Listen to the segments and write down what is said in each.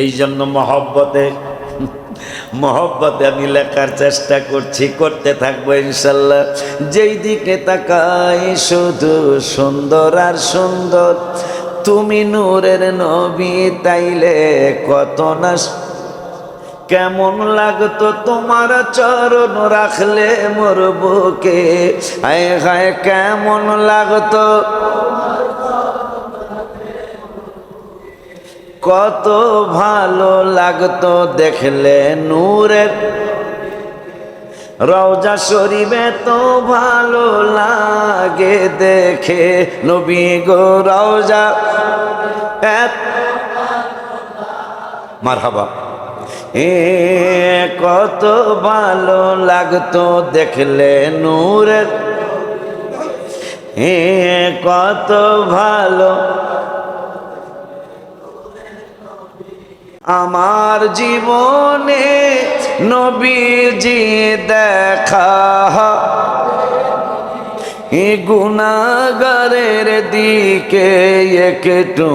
এই জন্য মহব্বতে আমি লেখার চেষ্টা করছি, করতে থাকবো ইনশাল্লাহ। যেই দিকে তাকাই শুধু সুন্দর আর সুন্দর, তুমি নূরের নবী তাইলে কত না কেমন লাগতো তোমার চরণ রাখলে মোর বুকে, হায় হায় কেমন লাগতো, কত ভালো লাগতো দেখলে নূরের রওজা শরীফে, তো ভালো লাগে দেখে নবী গো রওজা। মারহাবা। কত ভালো লাগতো দেখলে নূরের, কত ভালো। আমার জীবনে নবীজি দেখা, গুনাহগারের দিকে একটু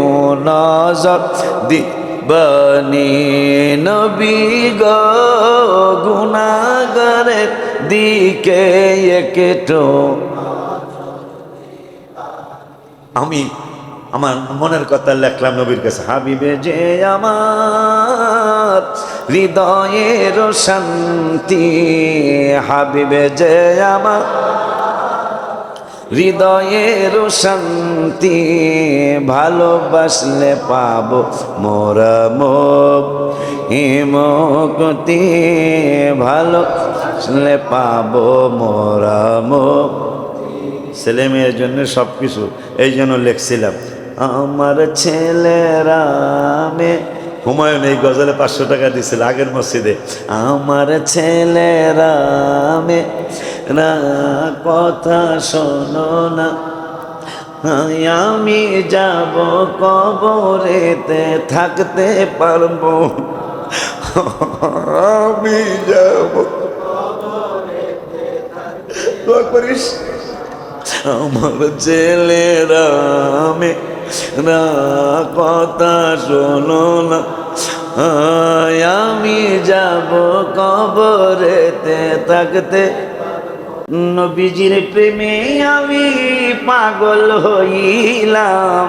নজর দিবানি নবী গো, গুনাহগারের দিকে একটু। আমি আমার মনের কথা লেখলাম নবীর কাছে, হাবিবে যে আমার হৃদয়ের শান্তি, হাবিবে যে আমার হৃদয়ের শান্তি, ভালোবাসলে পাবো মোরা মুক্তি, ভালোবাসলে পাবো মোরা মুক্তি। ছেলে মেয়ের জন্য সব কিছু, এই জন্য লিখছিলাম আমার ছেলেরা মে। হুমায়ুন এই গজলে 500 টাকা দিয়েছিল আগের মসজিদে। আমার ছেলেরা মে না কথা শোনো না, আমি যাব কবরেতে থাকতে পারবো, আমি যাব করিস। আমার ছেলেরা মে না কথা শোনো না, আমি যাব কবরেতে থাকতে। নবীজির প্রেমে আমি পাগল হইলাম,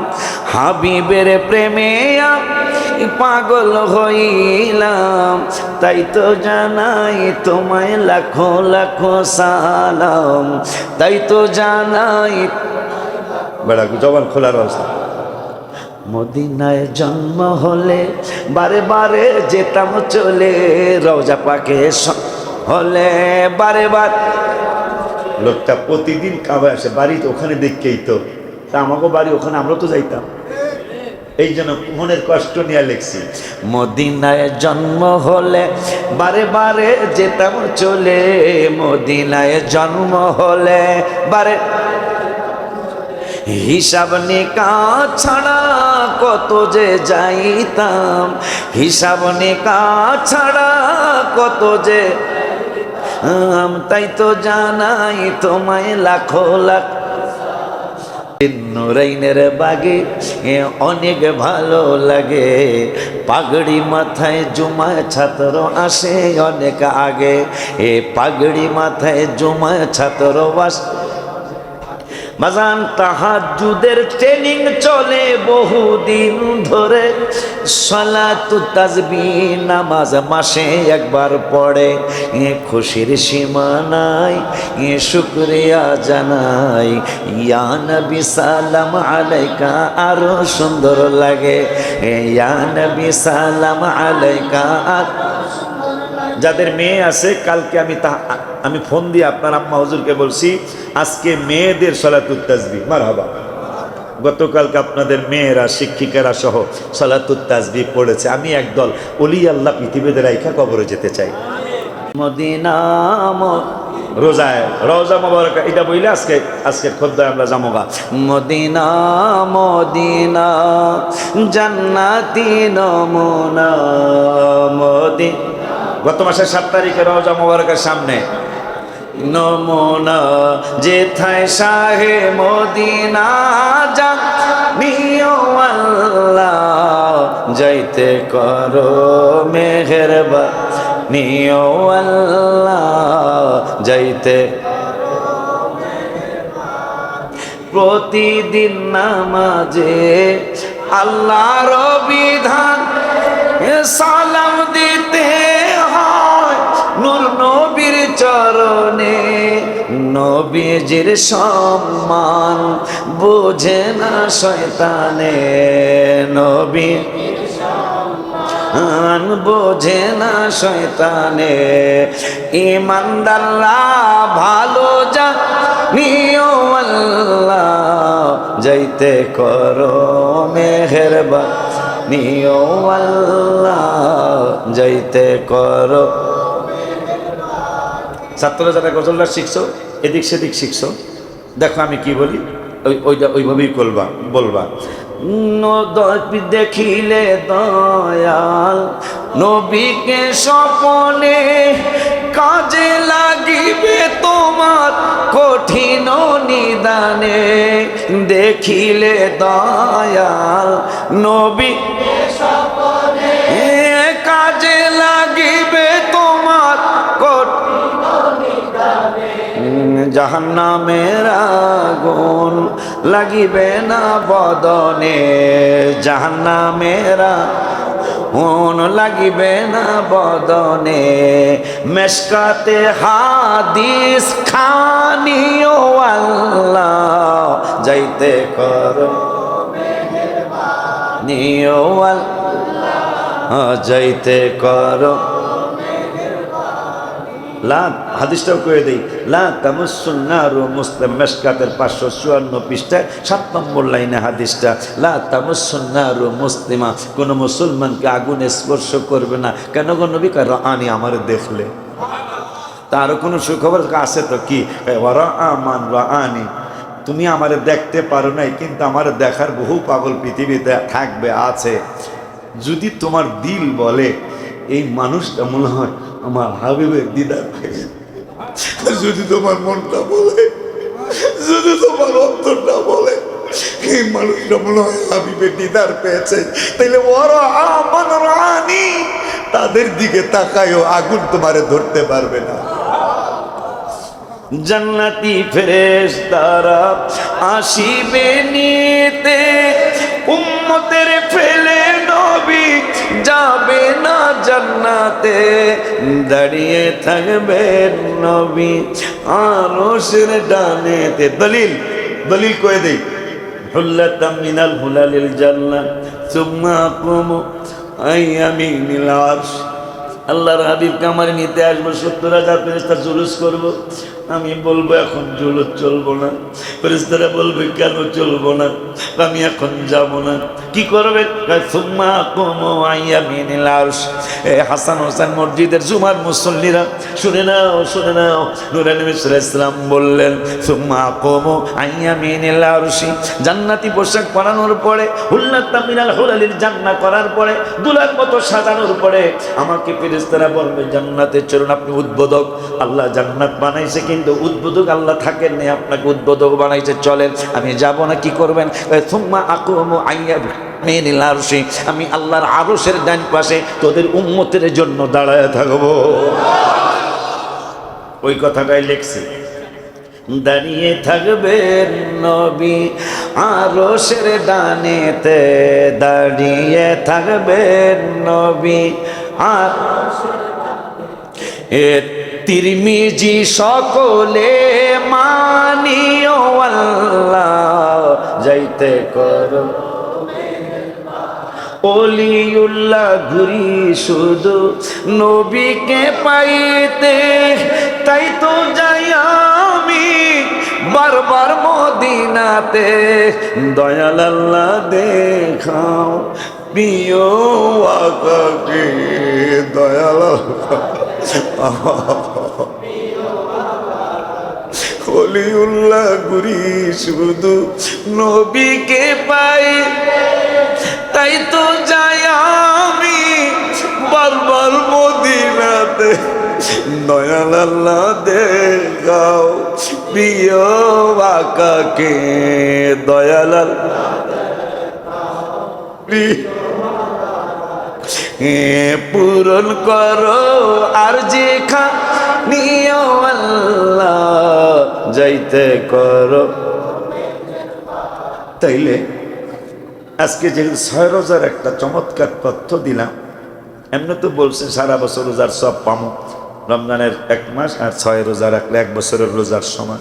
হাবিবের প্রেমে আমি পাগল হইলাম, তাই তো জানাই তোমায় লাখো লাখো সালাম, তাই তো জানাই। বেড়া জবান খোলার অবস্থা। মদিনায় জন্ম হলে বারে বারে যেতাম চলে, রওজা পাকে হলে বারে বার। লোকটা প্রতিদিন কাবায় আসে, বাড়ি তো ওখানে দেখকেই তো, তা আমাকেও বাড়ি ওখানে, আমরা তো যাইতাম। এই জন্য মনের কষ্ট নিয়ে লিখছি, মদিনায় জন্ম হলে বারে বারে যেতাম চলে, মদিনায় জন্ম হলে বারে। হিসাব নিকাশ ছাড়া কত যে যাইতাম, হিসাব নিকাশ ছাড়া কত যে, তাই তো জানাই তোমায় লাখো লাখ। নুরাইনের বাগে অনেক ভালো লাগে, পাগড়ি মাথায় জুমায় ছাত্র আসে অনেক আগে, পাগড়ি মাথায় জুমায় ছাত্র আসে। বাজান তাহাজ্জুদের ট্রেনিং চলে বহুদিন ধরে, সালাতুত তাসবিহ নামাজ মাসে একবার পড়ে, খুশির সীমা নাই শুকরিয়া জানাই, ইয়া নবী সালাম আলাইকা আরো সুন্দর লাগে, ইয়া নবী সালাম আলাইকা। যাদের মেয়ে আছে কালকে আমি ফোন দিয়ে আপনার আম্মা হুজুরকে বলছি আজকে মেয়েদের সালাতুত তাসবিহ। মারহাবা। গতকালকে আপনাদের মেয়েরা শিক্ষিকারা সহ সালাতুত তাসবিহ পড়েছে। আমি একদল ওলি আল্লাহ পৃথিবীতে রাইখা কবরে যেতে চাই। মদিনা রোজায় রওজা মোবারক এটা বইলে আজকে খোদ্দায় আমরা যামোগা। মদিনা মদিনা জান্নাতি নমুনা মদিনা। গত মাসের 7 তারিখে রওজা মোবারকের সামনে নমুনা যেথায় শাহে মদিনা জানিও আল্লাহ, যাইতে করো মেহেরবানি ও আল্লাহ যাইতে প্রতিদিন নামাজে আল্লাহর বিধান সালাম দিতে হয় নূর নবীর চরণে নবীজির সম্মান বোঝে না শয়তানে নবী বোঝে না শয়তানে ইমানদাররা ভালো জানিও আল্লাহ যাইতে করো মেহেরবানি ও আল্লাহ যাইতে করো। ছাত্ররা যারা গজলটা শিখছো এদিক সেদিক শিখছো দেখো আমি কি বলি ওইভাবেই বলবা দেখিলে দয়াল নবীকে স্বপনে কাজে লাগিবে তোমার কঠিন নিদানে দেখিলে দয়াল নবীকে স্বপনে কাজে লাগিবে তোমার কঠিন নিদানে জাহান্নামের আগুন লাগিবে না বদনে জাহান্নামের আগুন লাগিবে না বদনে মেশকাতে হাদিস খানিও আল্লাহ যাইতে করো মেহেরবানি ও আল্লাহ যাইতে করো। লা হাদিসটাও কয়ে দেই লা তামাসসুন নারু মুসলিম মেশকাতের 554 পৃষ্ঠায় 7 নম্বর লাইনে হাদিসটা লা তামাসসুন নারু মুসলিমা কোন মুসলমানকে আগুনে স্পর্শ করবে না কেন গো নবী কয় রাআনি আমার দেখলে তার কোনো সুখবর আছে তো কি ওরা আমান রাআনি তুমি আমারে দেখতে পারো নাই কিন্তু আমার দেখার বহু পাগল পৃথিবীতে থাকবে আছে যদি তোমার দিল বলে এই মানুষটা মনে হয় আমার হাবিবের দিদার পাইছে যদি তোমার মনটা বলে যদি তোমার অন্তরটা বলে এই মানুষটা মনে হয় হাবিবের দিদার পেয়েছে তাইলে ওরা আমান রাআনি তাদের দিকে তাকায়ও আগুন তোমারে ধরতে পারবে না। জান্নাতি ফেরেশতারা আসিবে নিতে উম্মতের ফেলে নবী যাবে না জান্নাতে দাঁড়িয়ে থাকবেন নবী আরশের ডানেতে দলিল কয়ে দেই হুল্লাতাম মিনাল হুলালিল জান্নাহ সুম্মা আকুমু আইয়ামিনিল আরশ আল্লাহর হাবিবকে আমার নিতে আসবো 70,000 ফেরেশতা জুলুস করব আমি বলবো এখন জুলুস চলবো না ফেরেশতারা বলবে কেন চলবো না আমি এখন যাব না কি করবে সুম্মা আকুমু আইয়ামিনিল আরশ হাসান হোসেন মসজিদের জুমার মুসল্লিরা শুনে নাও নূরে নবী সাল্লাল্লাহু আলাইহি সাল্লাম বললেন সুম্মা আকুমু আইয়ামিনিল আরশ জান্নাতি পোশাক পরানোর পরে হুল্লাতাম মিনাল হুলালিল জান্নাহ করার পরে দুলার মতো সাজানোর পরে আমাকে ফেরেশতারা বলবে জান্নাতে চলুন আপনি উদ্বোধক আল্লাহ জান্নাত বানাইছে কিন্তু উদ্বোধক আল্লাহ থাকেন না আপনাকে উদ্বোধক বানাইছে চলেন আমি যাব না কি করবেন সুম্মা আকুমু আইয়ামিনিল আরশ আমি আল্লাহর আরশের ডান পাশে তোদের উম্মতের জন্য দাঁড়ায় থাকবো ওই কথাটাই লিখছি দাঁড়িয়ে থাকবেন নবী আরশের ডানেতে দাঁড়িয়ে থাকবেন নবী আর তিরমিজি সকলে মানিও আল্লাহ যাইতে করো ওলিউল্লাহ ঘুরি শুধু নবীকে পাইতে তাই তো যাই আমি বারবার মদিনাতে দয়াল আল্লাহ দেখাও প্রিয় আকাকে দয়াল ওলিউল্লাহ ঘুরি শুধু নবীকে পাই তাই তো যাই আমি বারবার মদিনাতে দয়াল আল্লাহ দেখাও প্রিয় আকাকে দয়াল পূরণ করো আর যে নিও আল্লাহ যাইতে করো। তাইলে আজকে যে 6 রোজার একটা চমৎকার তথ্য দিলাম, এমনি তো বলছে সারা বছর রোজার সব পামো, রমজানের 1 মাস আর 6 রোজা রাখলে 1 বছরের রোজার সমান।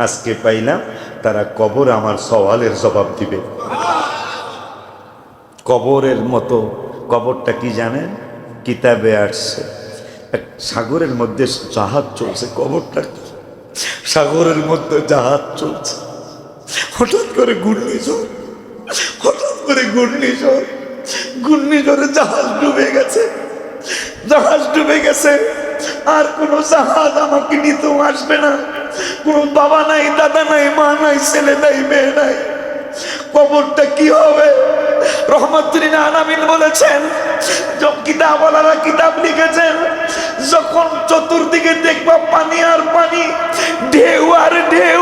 আজকে পাইলাম তারা কবর আমার সওয়ালের জবাব দিবে। কবরের মতো, কবরটা কি জানেন? কিতাবে আসছে এক সাগরের মধ্যে জাহাজ চলছে, কবরটা কি? সাগরের মধ্যে জাহাজ চলছে, হঠাৎ করে ঘূর্ণিঝড়, হঠাৎ করে ঘূর্ণিঝড়, ঘূর্ণিঝড়ে জাহাজ ডুবে গেছে, জাহাজ ডুবে গেছে। আর কোন জাহাজ আমাকে নিতেও আসবে না, কোন বাবা নাই, দাদা নাই, মা নাই, ছেলে নাই, মেয়ে নাই। কবরটা কি হবে? রহমতুল্লিল আলামিন বলেছেন, কিতাবওয়ালারা কিতাব লিখেছেন, যখন চতুর্দিকে দেখবা পানি আর পানি, ঢেউ আর ঢেউ,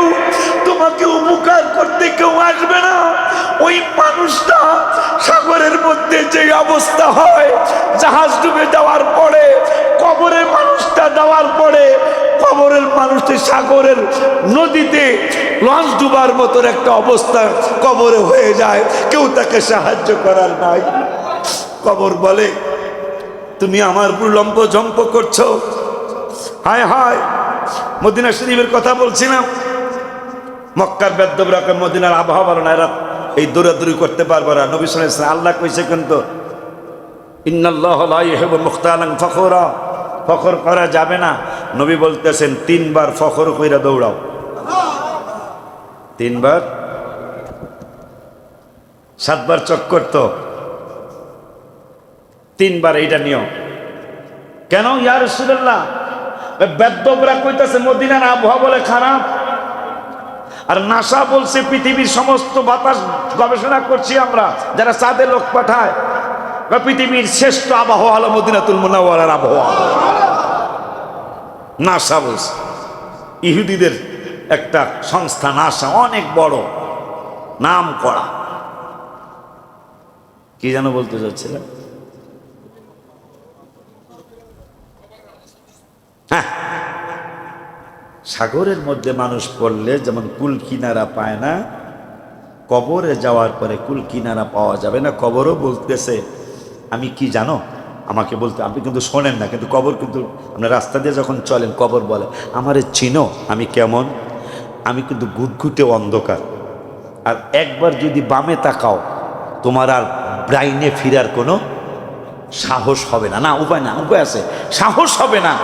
তোমাকে উপকার করতে কেউ আসবে না, ওই মানুষটা সাগরের মধ্যে যে অবস্থা হয়, জাহাজ ডুবে যাওয়ার পরে, কবরের মানুষটা যাওয়ার পরে, কবরের মানুষটি সাগরের নদীতে লঞ্চ ডুবার মতন একটা অবস্থা কবরে হয়ে যায়, কেউ তাকে সাহায্য করার নাই। কবর বলে, তুমি আমার উপর লম্ব জম্প করছো। হায় হায়, মদিনা শরীফের কথা বলছিলাম, মক্কার বেদ্যবরা মদিনার আবহাওয়া ভালো না, এরা এই দৌড়াদৌড়ি করতে পারবে না। নবী সাল্লাল্লাহু আলাইহি ওয়াসাল্লাম আল্লাহ কইছে কিন্তু, ইন্নাল্লাহা লা ইউহিব্বু মুখতালান ফখুরা, ফখর করা যাবে না। নবী বলতেছেন 3 বার ফখর কইরা দৌড়াও, 3 বার, 7 বার চক্কর তো, 3 বার এইটা নিও। কেন ইয়া রাসূলুল্লাহ? বেদ্যবরা কইতাছে মদিনার আবহাওয়া বলে খারাপ, আর নাসা বলছে পৃথিবীর সমস্ত বাতাস গবেষণা করছি আমরা, যারা চাঁদে লোক পাঠায়, পৃথিবীর শ্রেষ্ঠ আবহাওয়া হলো মদিনাতুল মুনাওয়ারার আবহাওয়া। নাসা বলছে, ইহুদিদের একটা সংস্থা নাসা, অনেক বড়, নাম করা। কি যেন বলতে চাচ্ছিলেন? হ্যাঁ, সাগরের মধ্যে মানুষ পড়লে যেমন কুল কিনারা পায় না, কবরে যাওয়ার পরে কুল কিনারা পাওয়া যাবে না। কবরও বলতেছে, আমি কি জানো, আমাকে বলতে, আপনি কিন্তু শোনেন না, কিন্তু কবর কিন্তু আপনার রাস্তা দিয়ে যখন চলেন, কবর বলে, আমারে চিনো, আমি কেমন? আমি কিন্তু ঘুটঘুটে অন্ধকার, আর একবার যদি বামে তাকাও তোমার আর ব্রাইনে ফিরার কোনো সাহস হবে না। না, উপায় না, উপায় আছে, সাহস হবে না।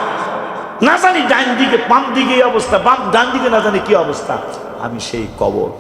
না জানি ডান দিকে বাম দিকে এই অবস্থা, বাম ডান দিকে না জানি কি অবস্থা। আমি সেই কবর।